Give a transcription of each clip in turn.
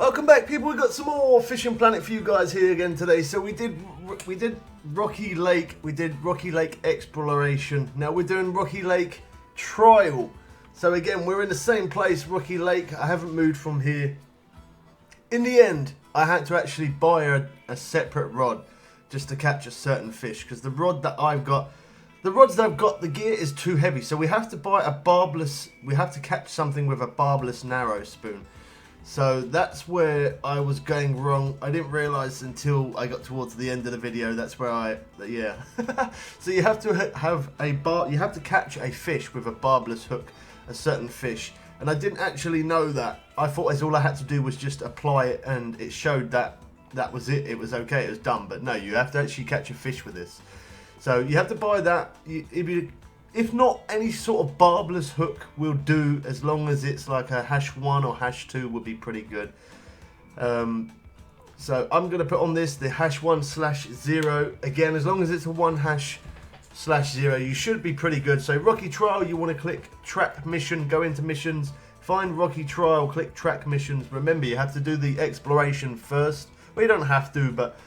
Welcome back, people. We've got some more Fishing Planet for you guys here again today. So we did Rocky Lake, we did Rocky Lake Exploration. Now we're doing Rocky Lake Trial. So again, we're in the same place, Rocky Lake. I haven't moved from here. In the end, I had to actually buy a separate rod just to catch a certain fish, because the rod that I've got, the gear is too heavy. So we have to buy a barbless, we have to catch something with a barbless narrow spoon. So that's where I was going wrong. I didn't realize until I got towards the end of the video. That's where yeah. So you have to have you have to catch a fish with a barbless hook, a certain fish. And I didn't actually know that. I thought all I had to do was just apply it, and it showed that that was it. It was okay. It was done. But no, you have to actually catch a fish with this. So you have to buy that. If not, any sort of barbless hook will do, as long as it's like a #1 or #2 would be pretty good. So I'm going to put on this the #1/0. Again, as long as it's a 1/0, you should be pretty good. So Rocky Trial, you want to click track mission, go into missions, find Rocky Trial, click track missions. Remember, you have to do the exploration first. Well, you don't have to, but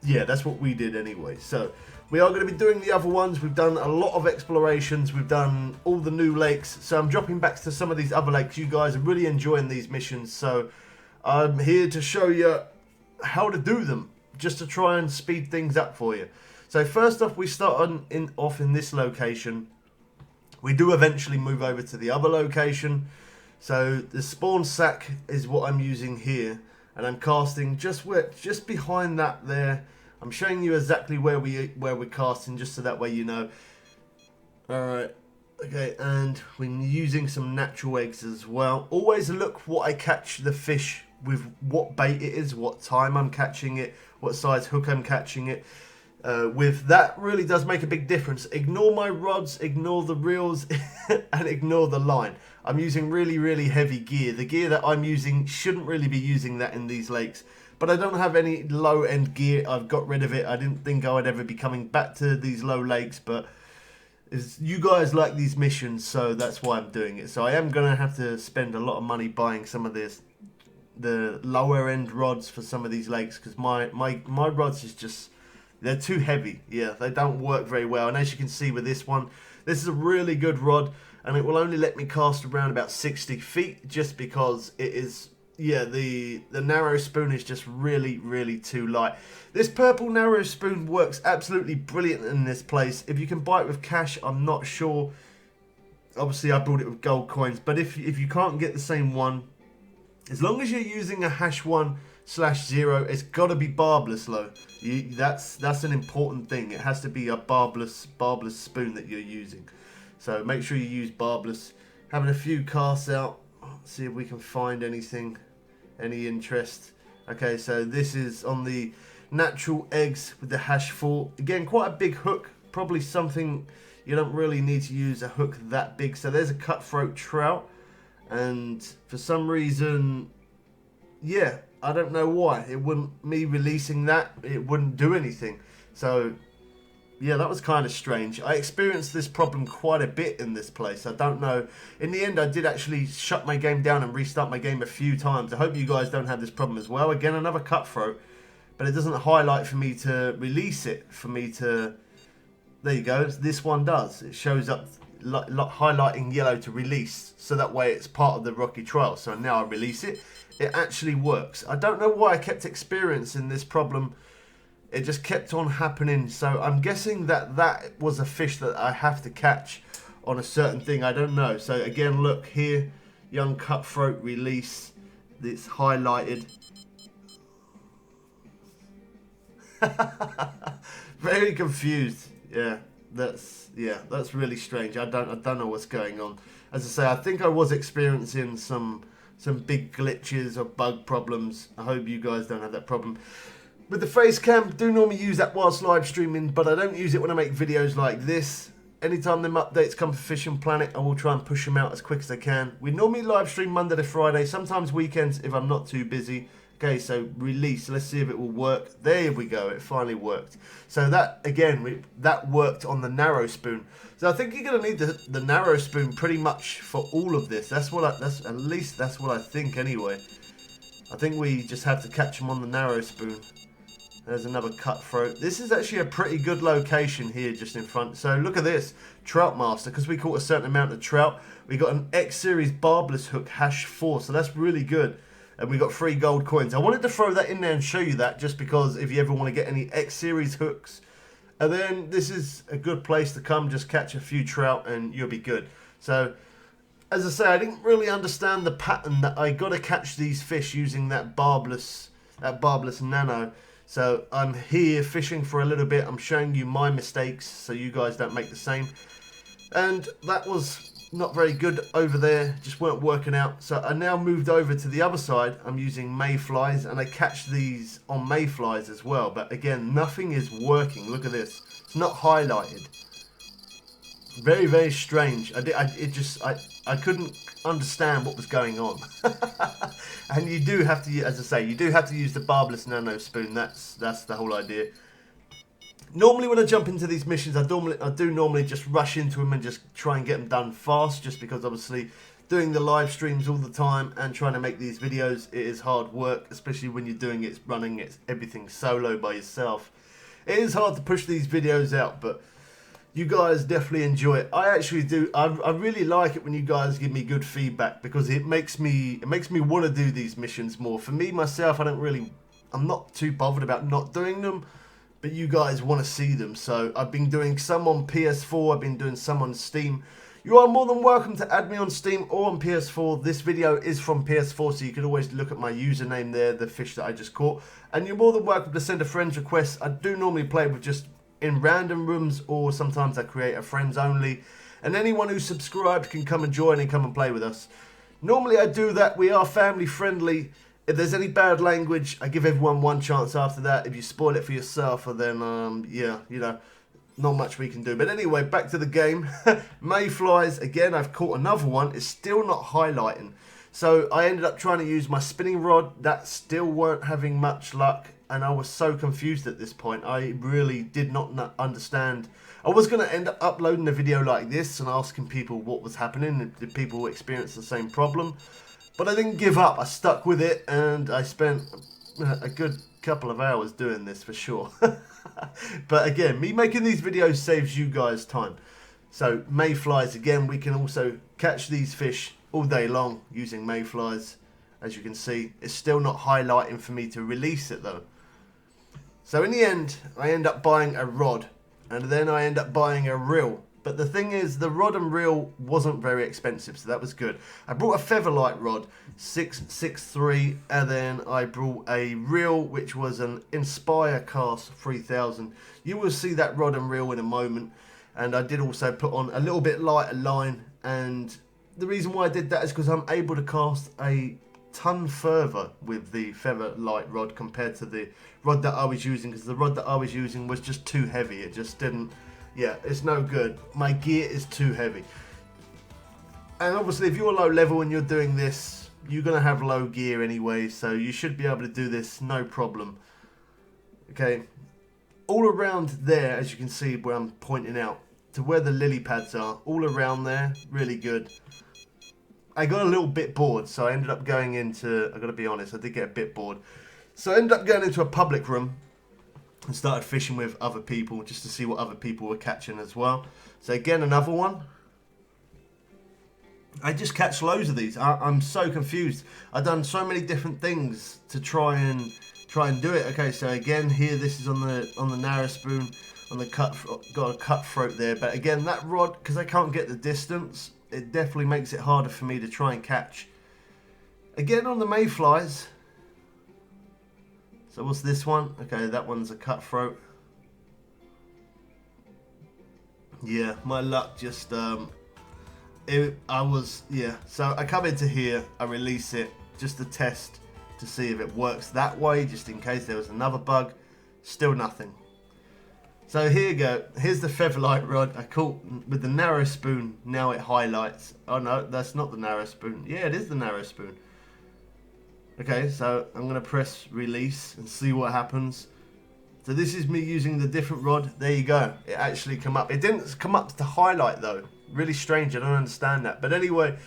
yeah, that's what we did anyway. So we are going to be doing the other ones. We've done a lot of explorations. We've done all the new lakes. So I'm dropping back to some of these other lakes. You guys are really enjoying these missions. So I'm here to show you how to do them, just to try and speed things up for you. So first off, we start off in this location. We do eventually move over to the other location. So the spawn sack is what I'm using here. And I'm casting just behind that there. I'm showing you exactly where we're casting, just so that way you know. Alright, okay, and we're using some natural eggs as well. Always look what I catch the fish with, what bait it is, what time I'm catching it, what size hook I'm catching it. With that really does make a big difference. Ignore my rods, ignore the reels, and ignore the line. I'm using really heavy gear. The gear that I'm using shouldn't really be using that in these lakes. But I don't have any low-end gear. I've got rid of it. I didn't think I would ever be coming back to these low lakes, but you guys like these missions, so that's why I'm doing it. So I am going to have to spend a lot of money buying some of the lower-end rods for some of these lakes, because my rods is just, they're too heavy. Yeah, they don't work very well. And as you can see with this one, this is a really good rod, and it will only let me cast around about 60 feet, just because it is... Yeah, the narrow spoon is just really too light. This purple narrow spoon works absolutely brilliant in this place. If you can buy it with cash, I'm not sure. Obviously, I bought it with gold coins. But if you can't get the same one, as long as you're using a #1/0, it's got to be barbless, though. That's an important thing. It has to be a barbless spoon that you're using. So make sure you use barbless. Having a few casts out. See if we can find anything, any interest. Okay, so this is on the natural eggs with the #4. Again, quite a big hook. Probably something you don't really need to use a hook that big. So there's a cutthroat trout, and for some reason, yeah, I don't know why. Me releasing that, it wouldn't do anything. So yeah, that was kind of strange. I experienced this problem quite a bit in this place. I don't know. In the end, I did actually shut my game down and restart my game a few times. I hope you guys don't have this problem as well. Again, another cutthroat. But it doesn't highlight for me to release it. For me to... There you go. This one does. It shows up highlighting yellow to release. So that way it's part of the Rocky Trial. So now I release it. It actually works. I don't know why I kept experiencing this problem. It just kept on happening, so I'm guessing that was a fish that I have to catch on a certain thing. I don't know. So again, look here, young cutthroat release. It's highlighted. Very confused. Yeah, that's really strange. I don't know what's going on. As I say, I think I was experiencing some big glitches or bug problems. I hope you guys don't have that problem. With the face cam, do normally use that whilst live streaming, but I don't use it when I make videos like this. Anytime them updates come for Fishing Planet, I will try and push them out as quick as I can. We normally live stream Monday to Friday, sometimes weekends if I'm not too busy. Okay, so release. Let's see if it will work. There we go. It finally worked. So that, again, that worked on the narrow spoon. So I think you're going to need the narrow spoon pretty much for all of this. At least that's what I think anyway. I think we just have to catch them on the narrow spoon. There's another cutthroat. This is actually a pretty good location here just in front. So look at this. Trout Master. Because we caught a certain amount of trout. We got an X Series barbless hook hash 4. So that's really good. And we got 3 gold coins. I wanted to throw that in there and show you that. Just because if you ever want to get any X Series hooks. And then this is a good place to come. Just catch a few trout and you'll be good. So as I say, I didn't really understand the pattern that I got to catch these fish using that barbless nano. So I'm here fishing for a little bit. I'm showing you my mistakes so you guys don't make the same. And that was not very good over there. Just weren't working out. So I now moved over to the other side. I'm using mayflies and I catch these on mayflies as well. But again, nothing is working. Look at this. It's not highlighted. Very, very strange. I couldn't understand what was going on. And you do have to, as I say, you do have to use the barbless nano spoon. That's the whole idea. Normally when I jump into these missions, I do normally just rush into them and just try and get them done fast, just because obviously doing the live streams all the time and trying to make these videos, it is hard work, especially when you're doing it, running it, everything solo by yourself. It is hard to push these videos out, but you guys definitely enjoy it. I actually do. I really like it when you guys give me good feedback, because it makes me want to do these missions more. For me myself, I'm not too bothered about not doing them, but you guys want to see them. So I've been doing some on PS4. I've been doing some on Steam. You are more than welcome to add me on Steam or on PS4. This video is from PS4, so you can always look at my username there, the fish that I just caught. And you're more than welcome to send a friend's request. I do normally play with just in random rooms, or sometimes I create a friends only, and anyone who's subscribed can come and join and come and play with us. Normally I do that. We are family friendly. If there's any bad language, I give everyone one chance after that. If you spoil it for yourself, then yeah, you know, not much we can do. But anyway, back to the game. Mayflies, again, I've caught another one. It's still not highlighting. So I ended up trying to use my spinning rod. That still weren't having much luck. And I was so confused at this point. I really did not understand. I was going to end up uploading a video like this and asking people what was happening. Did people experience the same problem? But I didn't give up. I stuck with it, and I spent a good couple of hours doing this for sure. But again, me making these videos saves you guys time. So mayflies, again, we can also catch these fish all day long using mayflies. As you can see, it's still not highlighting for me to release it though. So in the end, I end up buying a rod, and then I end up buying a reel. But the thing is, the rod and reel wasn't very expensive, so that was good. I brought a featherlight rod, 663, and then I brought a reel, which was an Inspire Cast 3000. You will see that rod and reel in a moment. And I did also put on a little bit lighter line, and the reason why I did that is because I'm able to cast a ton further with the featherlight rod compared to the rod that I was using, because the rod that I was using was just too heavy. It just didn't, yeah, it's no good. My gear is too heavy. And obviously if you're low level and you're doing this, you're going to have low gear anyway, so you should be able to do this no problem. Okay, all around there, as you can see where I'm pointing out, to where the lily pads are, all around there, really good. I got a little bit bored, so I ended up going into, I gotta be honest, I did get a bit bored. So I ended up going into a public room and started fishing with other people just to see what other people were catching as well. So again, another one. I just catch loads of these. I'm so confused. I've done so many different things to try and do it. Okay, so again here, this is on the narrow spoon, on the got a cutthroat there. But again, that rod, because I can't get the distance, it definitely makes it harder for me to try and catch. Again on the mayflies. So what's this one? Okay, that one's a cutthroat. Yeah, my luck just so I come into here, I release it just to test to see if it works that way, just in case there was another bug. Still nothing. So here you go. Here's the featherlight rod. I caught with the narrow spoon. Now it highlights. Oh no, that's not the narrow spoon. Yeah, it is the narrow spoon. Okay, so I'm going to press release and see what happens. So this is me using the different rod. There you go. It actually come up. It didn't come up to highlight though. Really strange. I don't understand that. But anyway,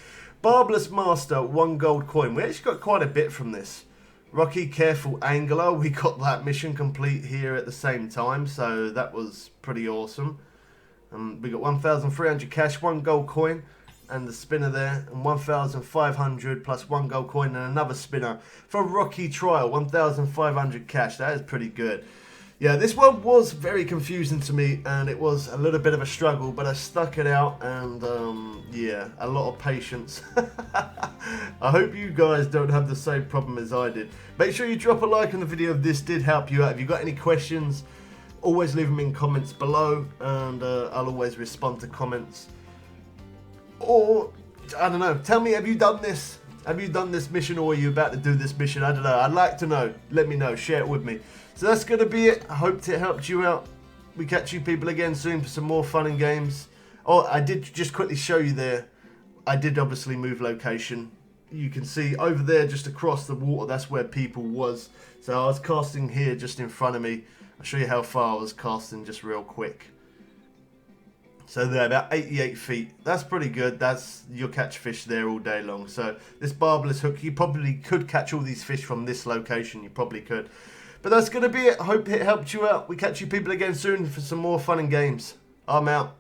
Barbless Master, 1 gold coin. We actually got quite a bit from this. Rocky, careful angler. We got that mission complete here at the same time, so that was pretty awesome. We got 1,300 cash, 1 gold coin, and the spinner there, and 1,500 plus 1 gold coin and another spinner for Rocky Trial. 1,500 cash. That is pretty good. Yeah, this one was very confusing to me, and it was a little bit of a struggle, but I stuck it out, and yeah, a lot of patience. I hope you guys don't have the same problem as I did. Make sure you drop a like on the video if this did help you out. If you've got any questions, always leave them in comments below, and I'll always respond to comments. Or, I don't know, tell me, have you done this? Have you done this mission, or are you about to do this mission? I don't know. I'd like to know. Let me know. Share it with me. So that's going to be it. I hope it helped you out. We catch you people again soon for some more fun and games. Oh, I did just quickly show you there. I did obviously move location. You can see over there just across the water, that's where people was. So I was casting here just in front of me. I'll show you how far I was casting just real quick. So they're about 88 feet. That's pretty good. You'll catch fish there all day long. So this barbless hook, you probably could catch all these fish from this location. You probably could. But that's going to be it. I hope it helped you out. We catch you people again soon for some more fun and games. I'm out.